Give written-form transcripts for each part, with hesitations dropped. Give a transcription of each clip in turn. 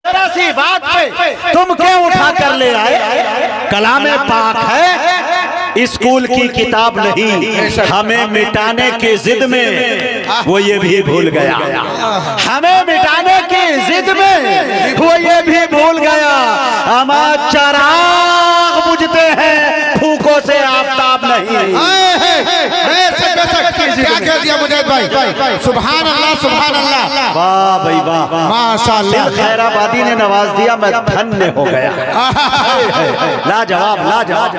जरा सी बात पे तुम क्यों उठा कर ले आए? कलामे पाक है, स्कूल की किताब नहीं। हमें मिटाने की जिद में वो ये भी भूल गया, हमें मिटाने की जिद में वो ये भी भूल गया। हमारा चिराग बुझते हैं, फूकों से आफताब नहीं। क्या कह दिया मुजाहिद भाई? सुभान अल्लाह, सुभान अल्लाह, वाह भाई वाह, माशाअल्लाह। खैराबादी ने नवाज दिया, मैं धन्य हो गया। लाजवाब लाजवाब,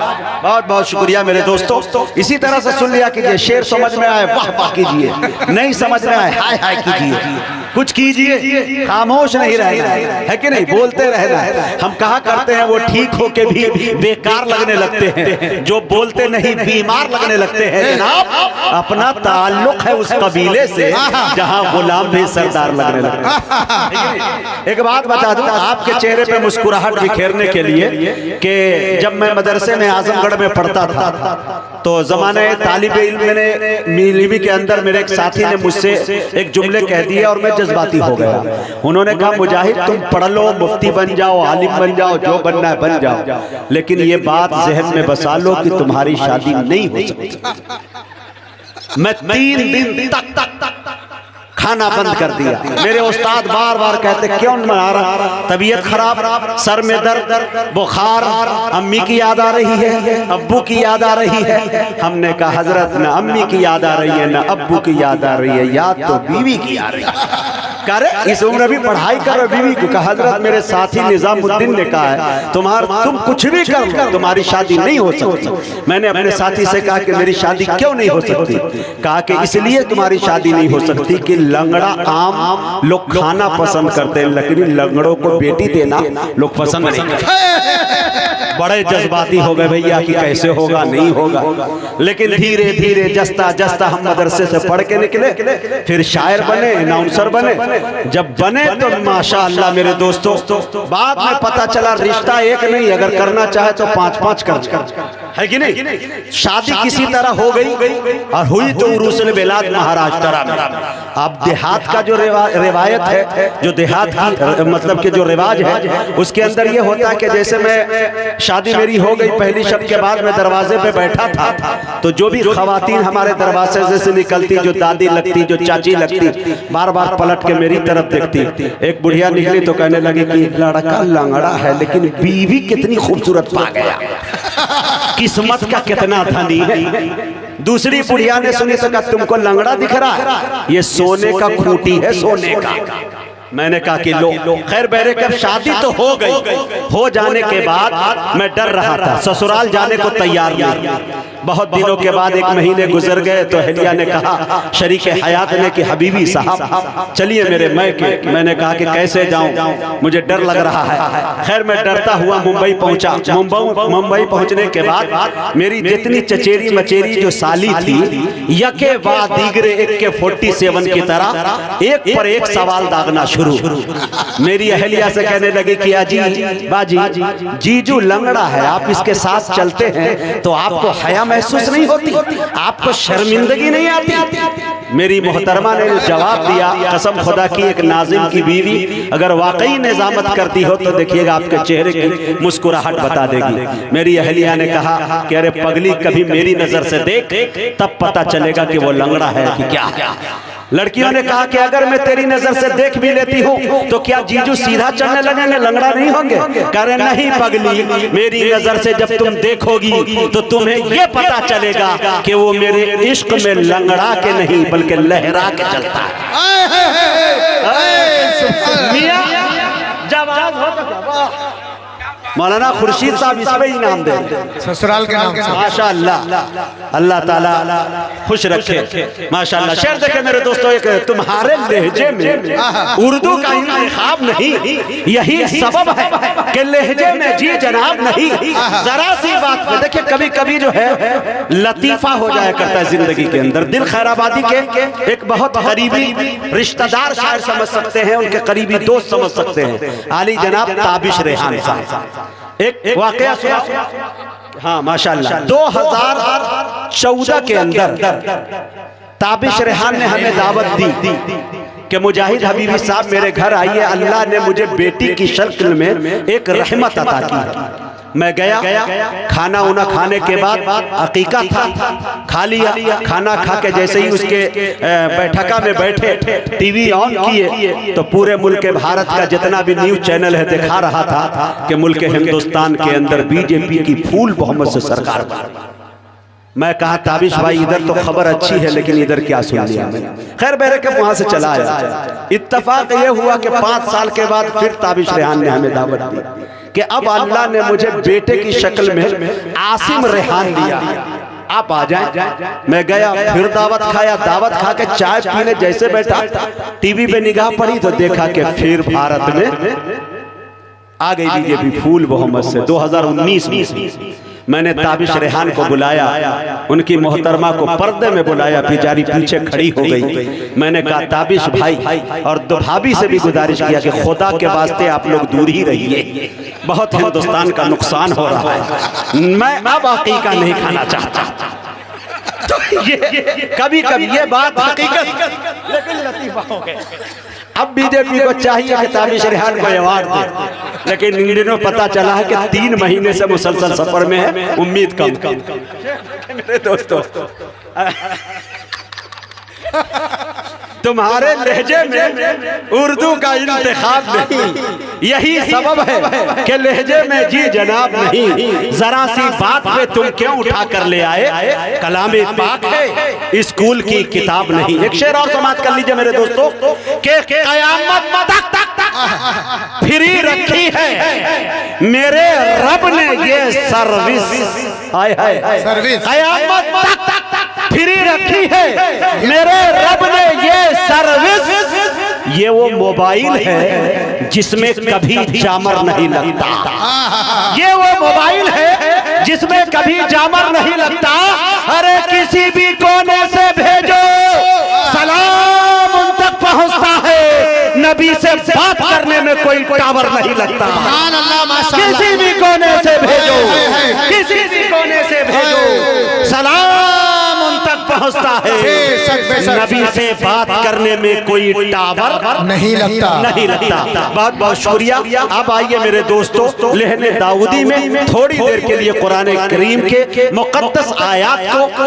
बहुत बहुत शुक्रिया मेरे दोस्तों। इसी तरह से सुन लिया कीजिए, शेर समझ में आए वाह वाह कीजिए, नहीं समझ में आए हाय हाय कीजिए, कुछ कीजिए, खामोश नहीं रहना है कि नहीं, बोलते रहना है। हम कहा करते हैं वो ठीक हो के भी बेकार लगने लगते हैं, जो बोलते नहीं बीमार लगने लगते हैं। जनाब अपना ताल्लुक है उस कबीले से जहां गुलाम भी सरदार लगने लगते हैं। एक बात बता दूं आपके चेहरे पे मुस्कुराहट बिखेरने के लिए कि जब मैं मदरसे में आजमगढ़ में पढ़ता था तो जमाने तालिबे इल्म ने मीलीबी के अंदर मेरे एक साथी ने मुझसे एक जुमले कह दिए और मैं जज्बाती हो गया। उन्होंने कहा मुजाहिद तुम पढ़ लो, मुफ्ती बन जाओ, आलिम बन जाओ, जो बनना है बन जाओ, लेकिन ये बात जहन में बसा लो कि तुम्हारी शादी नहीं हो सकती। मैं 3 दिन तक खाना बंद कर दिया। मेरे उस्ताद बार बार कहते क्यों मारा, तबीयत खराब, सर में दर्द, बुखार, अम्मी की याद आ रही है, अब्बू की याद आ रही है। हमने कहा हजरत न अम्मी की याद आ रही है न अब्बू की याद आ रही है, याद तो बीवी की आ रही है। करे इस उम्र भी पढ़ाई कर बीवी को। कहा हजरत मेरे साथी निजामुद्दीन ने कहा है तुम कुछ भी कर लो तुम्हारी शादी नहीं हो सकती। मैंने अपने साथी से कहा कि मेरी शादी क्यों नहीं हो सकती? कहा कि इसलिए तुम्हारी शादी नहीं हो सकती कि लंगड़ा आम लोग खाना पसंद करते हैं, लेकिन लंगड़ों को बेटी देना लोग पसंद नहीं करते। बड़े जज्बाती हो गए भैया कि कैसे होगा नहीं होगा, लेकिन धीरे धीरे जस्ता जस्ता हम मदरसे से पढ़ के निकले, फिर शायर बने, अनाउंसर बने। जब बने तो माशाअल्लाह मेरे दोस्तों बाद में पता चला रिश्ता एक नहीं, अगर करना चाहे तो 5-5 कर है कि नहीं। शादी किसी तरह हो गई और हुई तो उरूसल बेलाद महाराष्ट्र में। अब देहात का जो रिवायत है, जो देहात की मतलब के जो रिवाज है, उसके अंदर ये होता है कि जैसे मैं शादी मेरी हो गई, पहली शब के बाद मैं दरवाजे पे बैठा था तो जो भी खवातीन हमारे दरवाजे से निकलती, जो दादी लगती, जो चाची लगती, बार बार पलट के मेरी तरफ देखती। एक बुढ़िया निकली तो कहने लगी कि लड़का लंगड़ा है लेकिन बीवी कितनी खूबसूरत पा गया, किस्मत का कितना धनी है। दूसरी बुढ़िया ने सुनी तो कहा तुमको लंगड़ा दिख रहा है, ये सोने का खूंटी है, सोने का। मैंने कहा कि लो खैर बेरे कब शादी तो हो गई, हो जाने के बाद मैं डर रहा था, ससुराल जाने को तैयार नहीं। बहुत दिनों के बाद 1 महीने गुजर गए तो हलिया ने कहा, शरीके हयात ने कि हबीबी साहब चलिए मेरे मैके। मैंने कहा कि कैसे जाऊं, मुझे डर लग रहा है। खैर मैं डरता हुआ मुंबई पहुंचा। मुंबई पहुंचने के बाद मेरी जितनी चचेरी मचेरी जो साली थी, यके बाद दीगरे एक के 47 की तरह एक पर एक सवाल दागना शुरू। मेरी अहलिया से कहने लगी कि अजी बाजी जीजू लंगड़ा है, आप इसके साथ चलते हैं तो आपको हया महसूस नहीं होती, आपको शर्मिंदगी नहीं आती? मेरी मोहतरमा ने जवाब दिया, कसम खुदा की एक नाज़िम की बीवी अगर वाकई निजामत करती हो तो देखिएगा आपके चेहरे की मुस्कुराहट बता देगी। मेरी अहलिया ने कहा कि अरे पगली कभी मेरी नजर से देख, तब पता चलेगा कि वो लंगड़ा है कि क्या। लड़कियों ने कहा कि अगर मैं तेरी नजर से देख भी लेती हूँ तो क्या जीजू सीधा चलने लगेंगे, लंगड़ा नहीं होंगे? कह रहे नहीं पगली, मेरी नजर से जब तुम देखोगी तो तुम्हें ये पता चलेगा कि वो मेरे इश्क में लंगड़ा के नहीं बल्कि लहरा के चलता है। मियां जवाब हो तो मौलाना खुर्शीद साहब इस पे इनाम दे ससुराल के नाम से माशाअल्लाह, अल्लाह ताला खुश रखे माशाअल्लाह। शेर देखे मेरे दोस्तों, एक तुम्हारे लहजे में उर्दू का इंतखाब नहीं, यही सबब है कि लहजे में जी जनाब नहीं। जरा सी बात पे देखिए, कभी कभी जो है लतीफा हो जाया करता है जिंदगी के अंदर। दिल खैराबादी के एक बहुत करीबी रिश्तेदार शायर समझ सकते हैं, उनके करीबी दोस्त समझ सकते हैं, आली जनाब ताबिश रेहान साहब। एक वाकया सुना, हाँ माशाअल्लाह, 2014 के अंदर ताबिश रेहान ने हमें दावत दी कि मुजाहिद हबीबी साहब मेरे घर आइए, अल्लाह ने मुझे बेटी की शक्ल में एक रहमत अता की है। मैं गया, खाना उना खाने के बाद अकीका था, खा लिया। खाना खा के जैसे ही उसके बैठका में बैठे, टीवी ऑन किए तो पूरे मुल्क भारत का जितना भी न्यूज चैनल है दिखा रहा था कि मुल्क हिंदुस्तान के अंदर बीजेपी की फूल बहुमत से सरकार। मैं कहा ताबिश भाई इधर तो खबर अच्छी है लेकिन इधर क्या सुन लिया मैंने। खैर मेरे के वहां से चला आया। इत्तेफाक ये हुआ कि 5 साल के बाद फिर ताबिश रेहान ने हमें दावत दी कि अब अल्लाह ने मुझे बेटे की शक्ल में आसिम रेहान दिया, आप आ जाएं। मैं गया, फिर दावत खाया। दावत खा के चाय पीने जैसे बैठा, टीवी पे निगाह पड़ी तो देखा कि फिर भारत में आ गई बीजेपी फूल बहुमत से। 2019 में मैंने ताबिश रेहान को बुलाया, उनकी मोहतरमा को पर्दे में बुलाया, बेचारी पीछे खड़ी हो गई। मैंने कहा ताबिश भाई और दो भाभी से भी गुजारिश किया कि खुदा के वास्ते आप लोग दूर ही रहिए, बहुत हिंदुस्तान का नुकसान हो रहा है, मैं अब अकीका नहीं खाना चाहता। तो ये कभी कभी ये बात हकीकत, लेकिन लतीफा हो गया। अब बीजेपी को चाहिए कि ताबिश रेहान को अवार्ड दे, लेकिन इन दिनों पता चला है कि 3 महीने से मुसलसल सफर में है, उम्मीद कम। मेरे दोस्तों तुम्हारे लहजे में उर्दू का इंतखाब नहीं, यही सबब है कि लहजे में जी जनाब नहीं। जरा सी बात पे तुम क्यों उठा कर ले आए, कलामे पाक है, स्कूल की किताब नहीं। एक शेर और समाप्त कर लीजिए मेरे दोस्तों कि कयामत तक फ्री रखी है मेरे रब ने ये सर्विस। हाय हाय सर्विस कयामत तक फ्री रखी है मेरे रब ने ये सर्विस। ये वो मोबाइल है जिसमें कभी जामर नहीं लगता, ये वो मोबाइल है जिसमें कभी जामर नहीं लगता। अरे किसी भी कोने से भेजो सलाम उन तक पहुंचता है, नबी से बात करने में कोई टावर नहीं लगता। किसी भी कोने से भेजो, किसी भी कोने से भेजो सलाम उन तक पहुंचता है, नबी से बात करने में कोई टावर नहीं लगता। बहुत बहुत शुक्रिया। अब आइए मेरे दोस्तों लहने दाऊदी में थोड़ी देर के लिए कुरान करीम के मुक़द्दस आयात को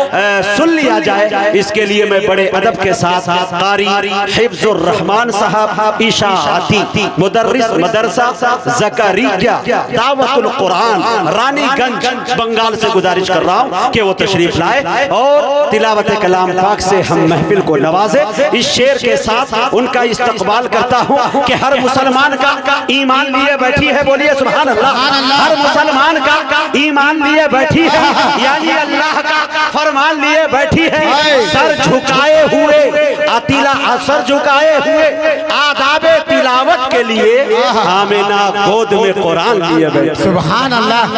सुन लिया जाए। इसके लिए मैं बड़े अदब के साथ कारी हिफ्जुर रहमान साहब इशाअती मुदर्रिस मदरसा ज़करिया दावतुल कुरान रानीगंज बंगाल से गुजारिश कर रहा हूँ कि वो तशरीफ लाए और तिलावत कलाम पाक से हम महफिल को नवाजे। इस शेर के साथ उनका इस्तकबाल करता हूँ कि हर मुसलमान का ईमान लिए बैठी है, बोलिए सुभान अल्लाह। हर मुसलमान का ईमान लिए बैठी है, यानी अल्लाह का फरमान लिए बैठी है। सर झुकाए हुए सर झुकाए हुए आदाबे तिलावत के लिए आमिना गोद में कुरान लिए बैठी। सुभान अल्लाह।